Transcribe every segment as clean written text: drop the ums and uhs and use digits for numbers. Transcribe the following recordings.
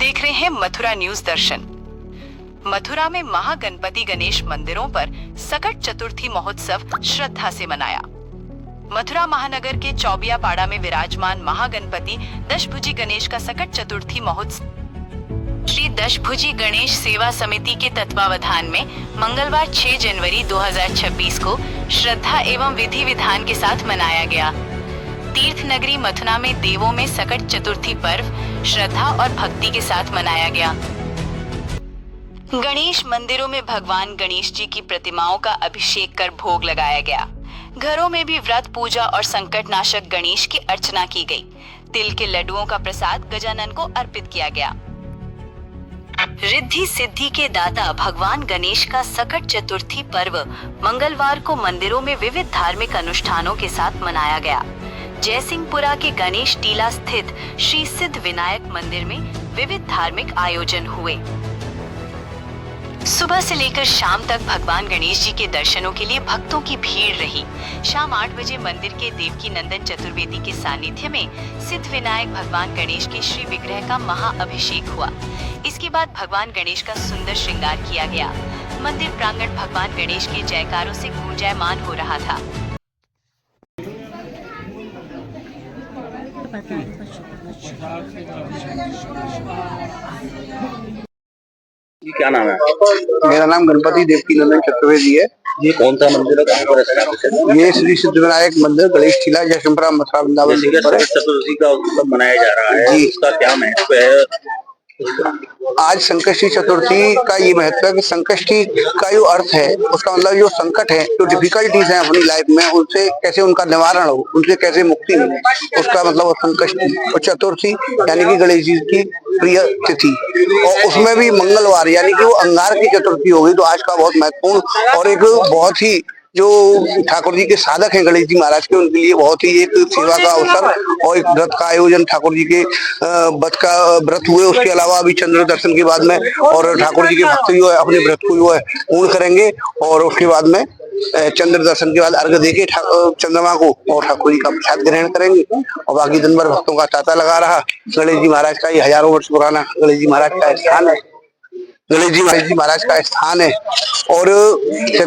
देख रहे हैं मथुरा न्यूज दर्शन। मथुरा में महागणपति गणेश मंदिरों पर सकट चतुर्थी महोत्सव श्रद्धा से मनाया। मथुरा महानगर के चौबियापाड़ा में विराजमान महागणपति दशभुजी गणेश का सकट चतुर्थी महोत्सव श्री दशभुजी गणेश सेवा समिति के तत्वावधान में मंगलवार 6 जनवरी 2026 को श्रद्धा एवं विधि विधान के साथ मनाया गया। तीर्थ नगरी मथुरा में देवों में सकट चतुर्थी पर्व श्रद्धा और भक्ति के साथ मनाया गया। गणेश मंदिरों में भगवान गणेश जी की प्रतिमाओं का अभिषेक कर भोग लगाया गया। घरों में भी व्रत पूजा और संकट नाशक गणेश की अर्चना की गई। तिल के लड्डुओं का प्रसाद गजानन को अर्पित किया गया। रिद्धि सिद्धि के दाता भगवान गणेश का सकट चतुर्थी पर्व मंगलवार को मंदिरों में विविध धार्मिक अनुष्ठानों के साथ मनाया गया। जयसिंहपुरा के गणेश टीला स्थित श्री सिद्ध विनायक मंदिर में विविध धार्मिक आयोजन हुए। सुबह से लेकर शाम तक भगवान गणेश जी के दर्शनों के लिए भक्तों की भीड़ रही। शाम 8 बजे मंदिर के देवकी नंदन चतुर्वेदी के सानिध्य में सिद्ध विनायक भगवान गणेश के श्री विग्रह का महाअभिषेक हुआ। इसके बाद भगवान गणेश का सुंदर श्रृंगार किया गया। मंदिर प्रांगण भगवान गणेश के जयकारों से गूंजायमान हो रहा था। क्या नाम है? मेरा नाम गणपति देवकी नंदन चतुर्वेदी है। ये कौन सा मंदिर है, कहाँ पर स्थापित है? ये श्री सिद्ध विनायक मंदिर गणेश टीला जयसिंहपुरा मथुरा वृंदावन चतुर्थी का उत्सव मनाया जा रहा है, इसका क्या महत्व है? आज संकष्टी चतुर्थी का ये महत्व है कि संकष्टी का जो अर्थ है उसका मतलब जो संकट है, जो डिफिकल्टीज हैं अपनी लाइफ में, उनसे कैसे उनका निवारण हो, उनसे कैसे मुक्ति मिले, उसका मतलब संकष्टी। और चतुर्थी यानी कि गणेश जी की प्रिय तिथि, और उसमें भी मंगलवार यानी कि वो अंगार की चतुर्थी होगी। तो आज का बहुत महत्वपूर्ण और एक बहुत ही जो ठाकुर जी के साधक हैं गणेश जी महाराज के, उनके लिए बहुत ही एक सेवा का अवसर और एक व्रत का आयोजन। ठाकुर जी के व्रत हुए, उसके अलावा अभी चंद्र दर्शन के बाद में और ठाकुर जी के भक्त जो है अपने व्रत को जो है पूर्ण करेंगे, और उसके बाद में चंद्र दर्शन के बाद अर्घ्य देके चंद्रमा को और ठाकुर जी का प्रसाद ग्रहण करेंगे। और बाकी दिन भर भक्तों का तांता लगा रहा। गणेश जी महाराज का ये हजारों वर्ष पुराना गणेश जी महाराज का स्थान है। गणेश जी महाराज का स्थान है। और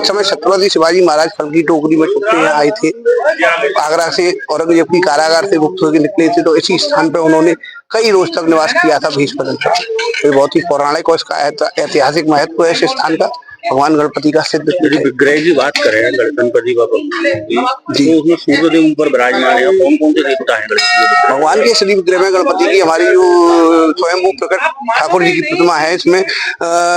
समय छत्रपति शिवाजी महाराज फल की टोकरी में छुपके यहाँ आए थे आगरा से, औरंगजेब की कारागार से मुक्त होकर निकले थे। तो इसी स्थान पर उन्होंने कई रोज तक निवास किया था, भीष पर्यंत। तो बहुत ही पौराणिक और इसका ऐतिहासिक महत्व है इस स्थान का। भगवान गणपति का सिद्ध विग्रह की बात करें गणपति बाबा जी, उसमें सूर्यदेव ऊपर विराजमान है। कौन कौन से देवता हैं भगवान के श्री विग्रह में? गणपति की हमारी जो स्वयंभू प्रकट ठाकुर जी की प्रतिमा है, इसमें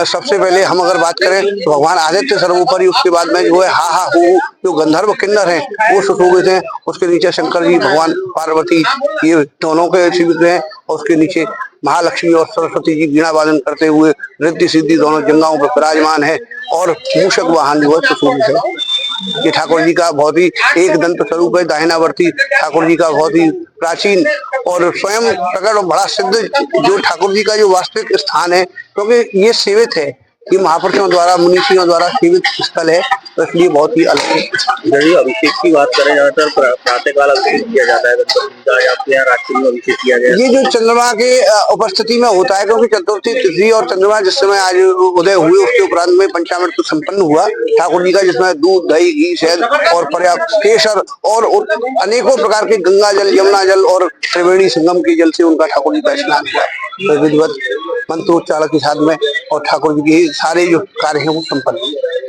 सबसे पहले हम अगर बात करें तो भगवान आदित्य सर्वोपरि, उसके बाद में जो है हा हा हो जो गंधर्व किन्नर है वो सुशोभित हैं। उसके नीचे शंकर जी, भगवान पार्वती, ये दोनों के श्री विग्रह हैं। और उसके नीचे महालक्ष्मी और सरस्वती जी वीणा वादन करते हुए रिद्धि सिद्धि दोनों जंगाओं पर विराजमान है। और मूषक वाहन जो है सुशोभित है। ये ठाकुर जी का बहुत ही एक दंत स्वरूप है। दाहिनावर्ती ठाकुर जी का बहुत ही प्राचीन और स्वयं प्रकट और बड़ा सिद्ध जो ठाकुर जी का जो वास्तविक स्थान है, क्योंकि ये सेवित है, ये महापुरुषों द्वारा मुनीषियों द्वारा सेवित स्थल है, तो इसलिए बहुत ही अलग है। यदि अभिषेक की बात करें, ज्यादातर प्रातःकाल अभिषेक किया जाता है या रात्रि में अभिषेक किया जाए? ये जो चंद्रमा के उपस्थिति में होता है, क्योंकि चतुर्थी तिथि और चंद्रमा जिस समय आज उदय हुए उसके उपरांत में पंचामृत संपन्न हुआ ठाकुर जी का, जिसमें दूध, दही, घी, शहद और पर्याप्त केसर और अनेकों प्रकार के गंगा जल, यमुना जल और त्रिवेणी संगम के जल से उनका ठाकुर जी का स्नान हुआ। तो विधिवत मंत्रोच्चारण के साथ में और ठाकुर जी के सारे जो कार्य हैं वो संपन्न हुए।